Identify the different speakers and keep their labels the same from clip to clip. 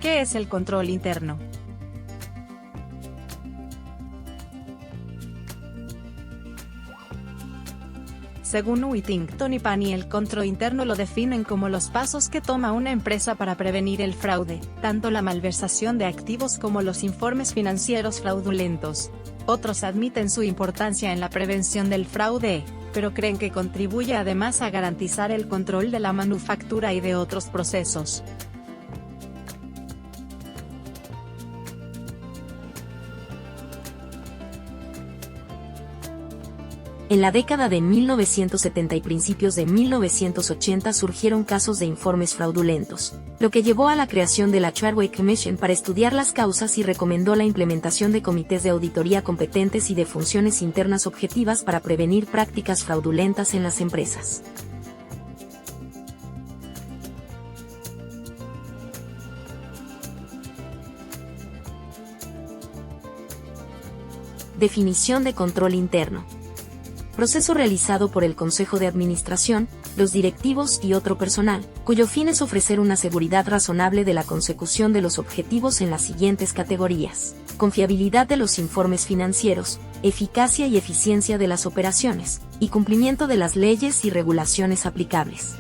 Speaker 1: ¿Qué es el control interno? Según Whittington y Pani, el control interno lo definen como los pasos que toma una empresa para prevenir el fraude, tanto la malversación de activos como los informes financieros fraudulentos. Otros admiten su importancia en la prevención del fraude, pero creen que contribuye además a garantizar el control de la manufactura y de otros procesos.
Speaker 2: En la década de 1970 y principios de 1980 surgieron casos de informes fraudulentos, lo que llevó a la creación de la Chartwell Commission para estudiar las causas y recomendó la implementación de comités de auditoría competentes y de funciones internas objetivas para prevenir prácticas fraudulentas en las empresas. Definición de control interno. Proceso realizado por el Consejo de Administración, los directivos y otro personal, cuyo fin es ofrecer una seguridad razonable de la consecución de los objetivos en las siguientes categorías: confiabilidad de los informes financieros, eficacia y eficiencia de las operaciones, y cumplimiento de las leyes y regulaciones aplicables.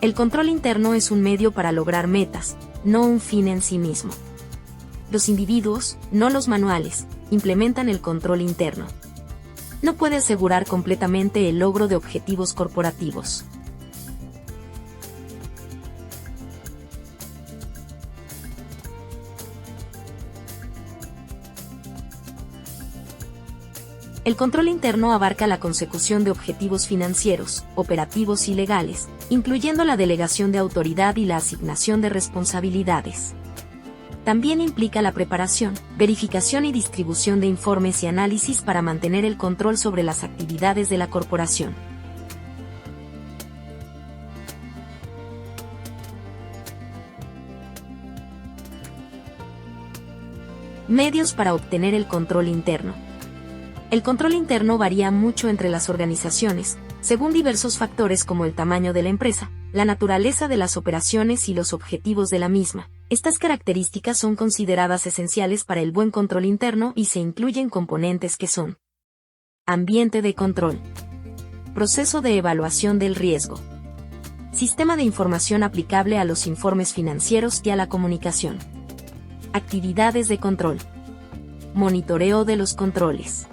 Speaker 2: El control interno es un medio para lograr metas, no un fin en sí mismo. Los individuos, no los manuales, implementan el control interno. No puede asegurar completamente el logro de objetivos corporativos. El control interno abarca la consecución de objetivos financieros, operativos y legales, incluyendo la delegación de autoridad y la asignación de responsabilidades. También implica la preparación, verificación y distribución de informes y análisis para mantener el control sobre las actividades de la corporación. Medios para obtener el control interno. El control interno varía mucho entre las organizaciones, según diversos factores como el tamaño de la empresa, la naturaleza de las operaciones y los objetivos de la misma. Estas características son consideradas esenciales para el buen control interno y se incluyen componentes que son: ambiente de control, proceso de evaluación del riesgo, sistema de información aplicable a los informes financieros y a la comunicación, actividades de control, monitoreo de los controles.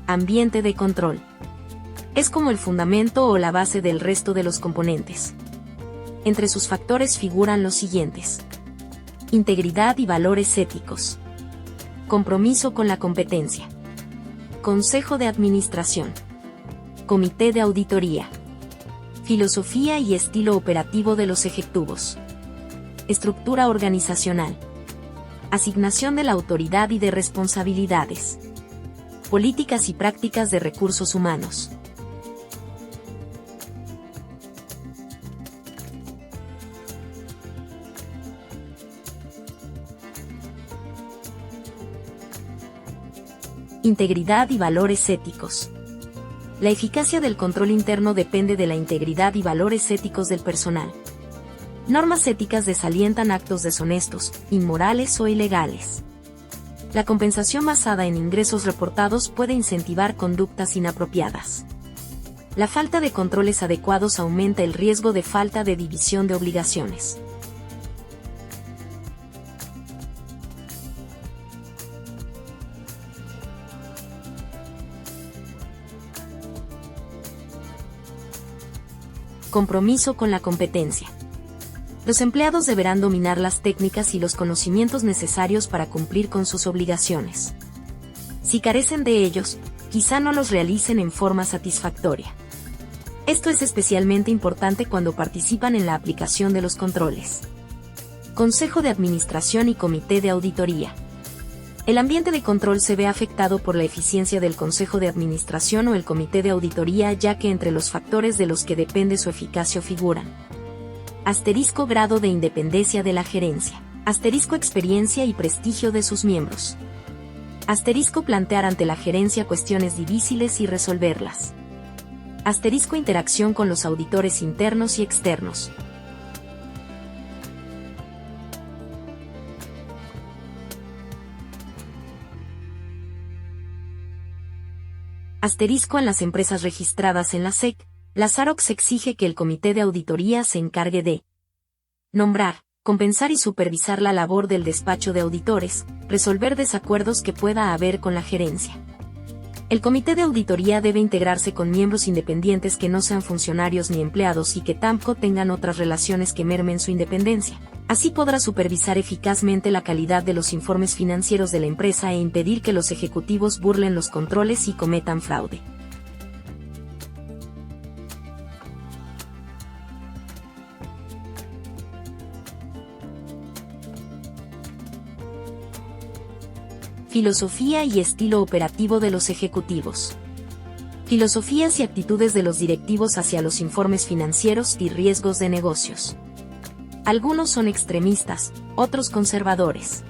Speaker 2: Ambiente de control. Es como el fundamento o la base del resto de los componentes. Entre sus factores figuran los siguientes: integridad y valores éticos, compromiso con la competencia, consejo de administración, comité de auditoría, filosofía y estilo operativo de los ejecutivos, estructura organizacional, asignación de la autoridad y de responsabilidades, políticas y prácticas de recursos humanos. Integridad y valores éticos. La eficacia del control interno depende de la integridad y valores éticos del personal. Normas éticas desalientan actos deshonestos, inmorales o ilegales. La compensación basada en ingresos reportados puede incentivar conductas inapropiadas. La falta de controles adecuados aumenta el riesgo de falta de división de obligaciones. Compromiso con la competencia. Los empleados deberán dominar las técnicas y los conocimientos necesarios para cumplir con sus obligaciones. Si carecen de ellos, quizá no los realicen en forma satisfactoria. Esto es especialmente importante cuando participan en la aplicación de los controles. Consejo de Administración y Comité de Auditoría. El ambiente de control se ve afectado por la eficiencia del Consejo de Administración o el Comité de Auditoría, ya que entre los factores de los que depende su eficacia figuran: * grado de independencia de la gerencia, * experiencia y prestigio de sus miembros, Plantear ante la gerencia cuestiones difíciles y resolverlas. Interacción con los auditores internos y externos. En las empresas registradas en la SEC, la SAROC exige que el comité de auditoría se encargue de nombrar, compensar y supervisar la labor del despacho de auditores, resolver desacuerdos que pueda haber con la gerencia. El comité de auditoría debe integrarse con miembros independientes que no sean funcionarios ni empleados y que tampoco tengan otras relaciones que mermen su independencia. Así podrá supervisar eficazmente la calidad de los informes financieros de la empresa e impedir que los ejecutivos burlen los controles y cometan fraude. Filosofía y estilo operativo de los ejecutivos. Filosofías y actitudes de los directivos hacia los informes financieros y riesgos de negocios. Algunos son extremistas, otros conservadores.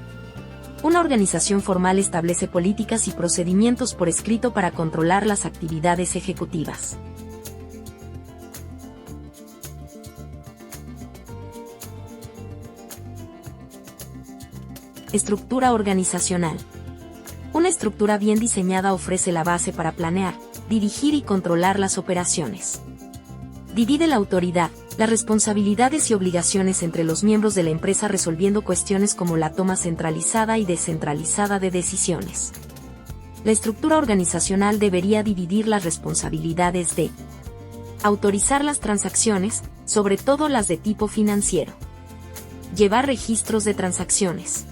Speaker 2: Una organización formal establece políticas y procedimientos por escrito para controlar las actividades ejecutivas. Estructura organizacional. Una estructura bien diseñada ofrece la base para planear, dirigir y controlar las operaciones. Divide la autoridad, las responsabilidades y obligaciones entre los miembros de la empresa resolviendo cuestiones como la toma centralizada y descentralizada de decisiones. La estructura organizacional debería dividir las responsabilidades de autorizar las transacciones, sobre todo las de tipo financiero. Llevar registros de transacciones.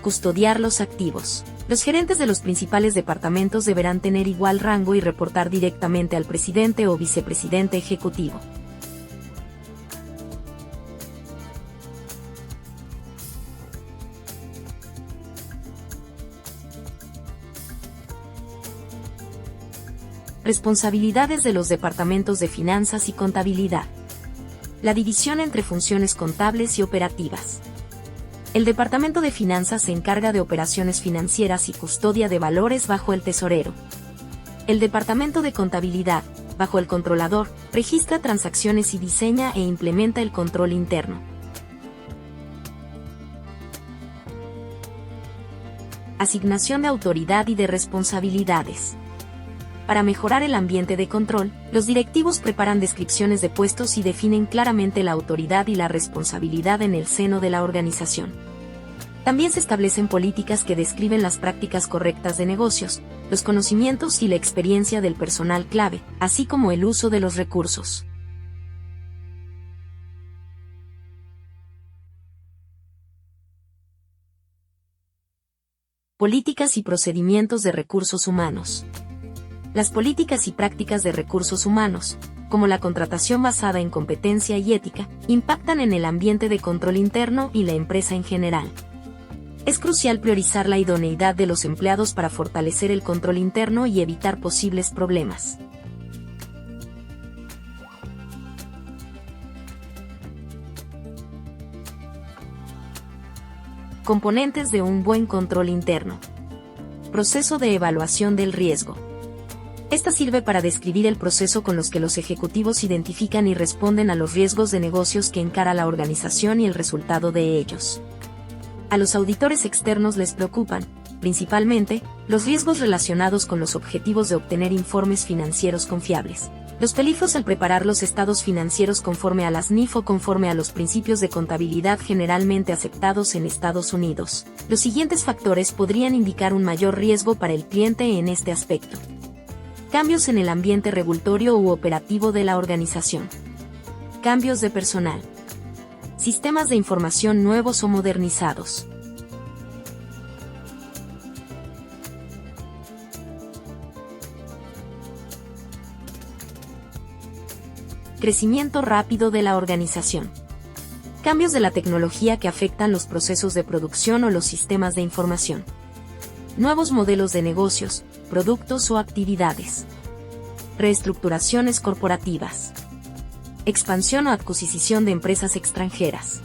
Speaker 2: Custodiar los activos. Los gerentes de los principales departamentos deberán tener igual rango y reportar directamente al presidente o vicepresidente ejecutivo. Responsabilidades de los departamentos de finanzas y contabilidad. La división entre funciones contables y operativas. El Departamento de Finanzas se encarga de operaciones financieras y custodia de valores bajo el tesorero. El Departamento de Contabilidad, bajo el controlador, registra transacciones y diseña e implementa el control interno. Asignación de autoridad y de responsabilidades. Para mejorar el ambiente de control, los directivos preparan descripciones de puestos y definen claramente la autoridad y la responsabilidad en el seno de la organización. También se establecen políticas que describen las prácticas correctas de negocios, los conocimientos y la experiencia del personal clave, así como el uso de los recursos. Políticas y procedimientos de recursos humanos. Las políticas y prácticas de recursos humanos, como la contratación basada en competencia y ética, impactan en el ambiente de control interno y la empresa en general. Es crucial priorizar la idoneidad de los empleados para fortalecer el control interno y evitar posibles problemas. Componentes de un buen control interno. Proceso de evaluación del riesgo. Esta sirve para describir el proceso con los que los ejecutivos identifican y responden a los riesgos de negocios que encara la organización y el resultado de ellos. A los auditores externos les preocupan, principalmente, los riesgos relacionados con los objetivos de obtener informes financieros confiables. Los peligros al preparar los estados financieros conforme a las NIF o conforme a los principios de contabilidad generalmente aceptados en Estados Unidos. Los siguientes factores podrían indicar un mayor riesgo para el cliente en este aspecto. Cambios en el ambiente regulatorio u operativo de la organización. Cambios de personal. Sistemas de información nuevos o modernizados. Crecimiento rápido de la organización. Cambios de la tecnología que afectan los procesos de producción o los sistemas de información. Nuevos modelos de negocios, productos o actividades. Reestructuraciones corporativas. Expansión o adquisición de empresas extranjeras.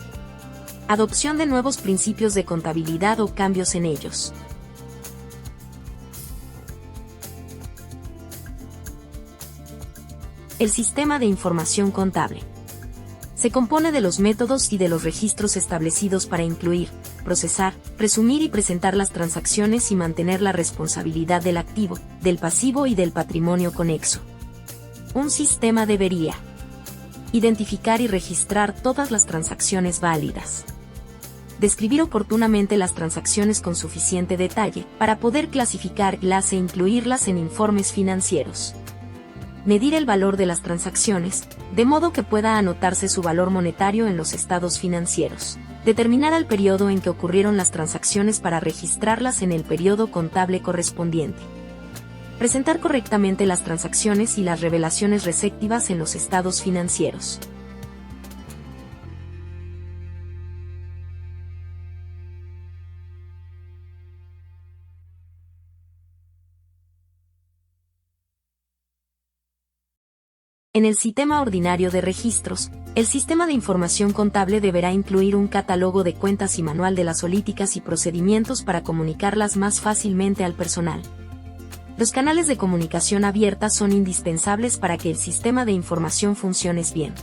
Speaker 2: Adopción de nuevos principios de contabilidad o cambios en ellos. El sistema de información contable se compone de los métodos y de los registros establecidos para incluir, procesar, presumir y presentar las transacciones y mantener la responsabilidad del activo, del pasivo y del patrimonio conexo. Un sistema debería identificar y registrar todas las transacciones válidas, describir oportunamente las transacciones con suficiente detalle para poder clasificarlas e incluirlas en informes financieros, medir el valor de las transacciones, de modo que pueda anotarse su valor monetario en los estados financieros, determinar el periodo en que ocurrieron las transacciones para registrarlas en el periodo contable correspondiente, presentar correctamente las transacciones y las revelaciones respectivas en los estados financieros. En el sistema ordinario de registros, el sistema de información contable deberá incluir un catálogo de cuentas y manual de las políticas y procedimientos para comunicarlas más fácilmente al personal. Los canales de comunicación abierta son indispensables para que el sistema de información funcione bien.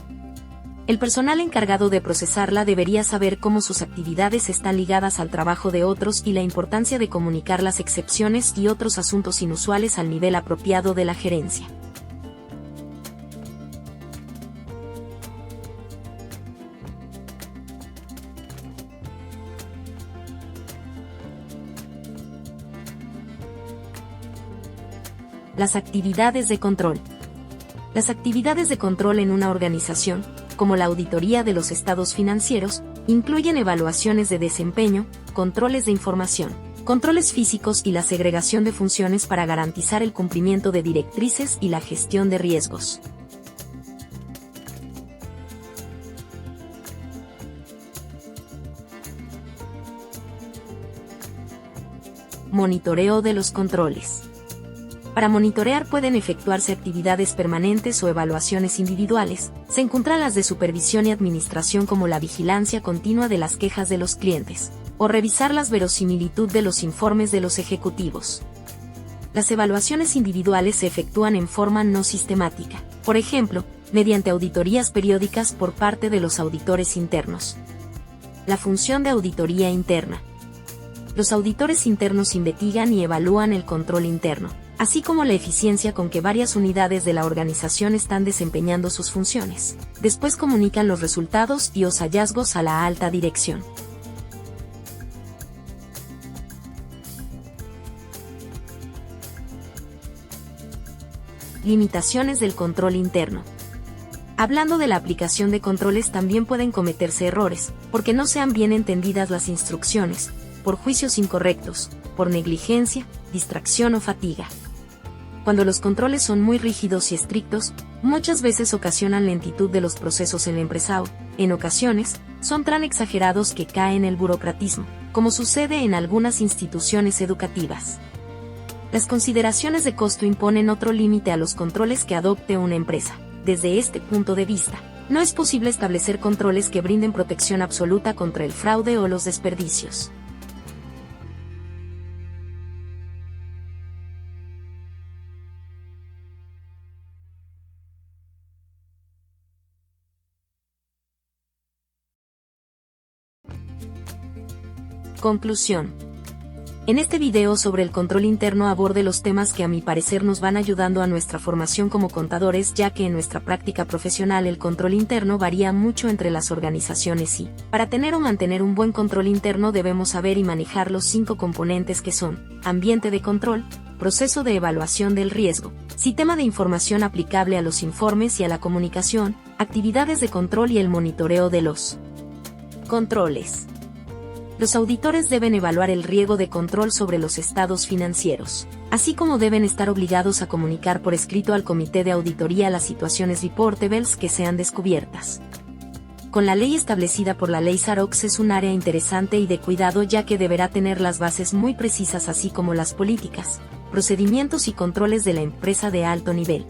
Speaker 2: El personal encargado de procesarla debería saber cómo sus actividades están ligadas al trabajo de otros y la importancia de comunicar las excepciones y otros asuntos inusuales al nivel apropiado de la gerencia. Las actividades de control. Las actividades de control en una organización, como la auditoría de los estados financieros, incluyen evaluaciones de desempeño, controles de información, controles físicos y la segregación de funciones para garantizar el cumplimiento de directrices y la gestión de riesgos. Monitoreo de los controles. Para monitorear pueden efectuarse actividades permanentes o evaluaciones individuales. Se encuentran las de supervisión y administración como la vigilancia continua de las quejas de los clientes, o revisar la verosimilitud de los informes de los ejecutivos. Las evaluaciones individuales se efectúan en forma no sistemática, por ejemplo, mediante auditorías periódicas por parte de los auditores internos. La función de auditoría interna. Los auditores internos investigan y evalúan el control interno, así como la eficiencia con que varias unidades de la organización están desempeñando sus funciones. Después comunican los resultados y los hallazgos a la alta dirección. Limitaciones del control interno. Hablando de la aplicación de controles, también pueden cometerse errores, porque no sean bien entendidas las instrucciones, por juicios incorrectos, por negligencia, distracción o fatiga. Cuando los controles son muy rígidos y estrictos, muchas veces ocasionan lentitud de los procesos en la empresa o, en ocasiones, son tan exagerados que caen en el burocratismo, como sucede en algunas instituciones educativas. Las consideraciones de costo imponen otro límite a los controles que adopte una empresa. Desde este punto de vista, no es posible establecer controles que brinden protección absoluta contra el fraude o los desperdicios. Conclusión. En este video sobre el control interno aborde los temas que a mi parecer nos van ayudando a nuestra formación como contadores, ya que en nuestra práctica profesional el control interno varía mucho entre las organizaciones y, para tener o mantener un buen control interno debemos saber y manejar los 5 componentes que son: ambiente de control, proceso de evaluación del riesgo, sistema de información aplicable a los informes y a la comunicación, actividades de control y el monitoreo de los controles. Los auditores deben evaluar el riesgo de control sobre los estados financieros, así como deben estar obligados a comunicar por escrito al comité de auditoría las situaciones reportables que sean descubiertas. Con la ley establecida por la ley SAROX es un área interesante y de cuidado, ya que deberá tener las bases muy precisas así como las políticas, procedimientos y controles de la empresa de alto nivel.